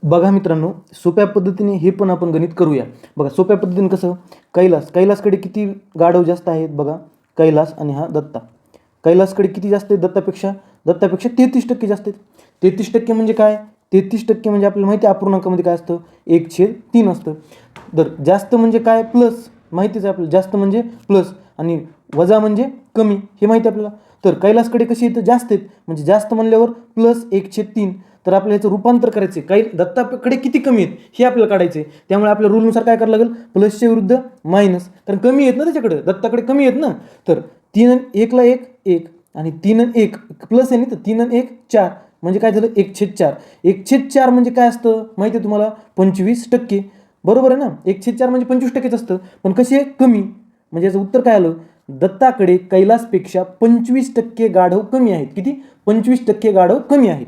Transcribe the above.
बघा मित्रांनो, सोप्या पद्धतीने हे पण आपण गणित करूया. बघा सोप्या पद्धतीने कसं, कैलासकडे किती गाढव जास्त आहेत बघा. कैलास आणि हा दत्ता. कैलासकडे किती जास्त आहेत दत्तापेक्षा? दत्तापेक्षा 33% जास्त आहेत. 33% म्हणजे काय? 33% म्हणजे आपल्याला माहिती आहे अपूर्णांकामध्ये काय असतं, 1/3 असतं. तर जास्त म्हणजे काय? प्लस. माहितीच आहे आपल्याला, जास्त म्हणजे प्लस आणि वजा म्हणजे कमी, हे माहिती आहे आपल्याला. तर कैलासकडे कशी येतं? जास्त आहेत, म्हणजे जास्त म्हणल्यावर प्लस 1/3. तर आपल्याला ह्याचं रूपांतर करायचं आहे. दत्ताकडे किती कमी आहेत हे आपल्याला काढायचं आहे. त्यामुळे आपल्या रूलनुसार काय करावं लागेल? प्लसच्या विरुद्ध मायनस, कारण कमी आहेत ना त्याच्याकडे, दत्ताकडे कमी आहेत ना. तर 3 आणि 1ला 1 1 आणि 3 आणि 1 प्लस आहे ना, तर 3 आणि 1 4 म्हणजे काय झालं? 1/4. 1/4 म्हणजे काय असतं माहिती आहे तुम्हाला? 25%. बरोबर आहे ना. 1/4 म्हणजे 25%च असतं. पण कशी आहे? कमी. म्हणजे याचं उत्तर काय आलं? दत्ताकडे कैलासपेक्षा 25% गाढव कमी आहेत. किती? 25% गाढव कमी आहेत.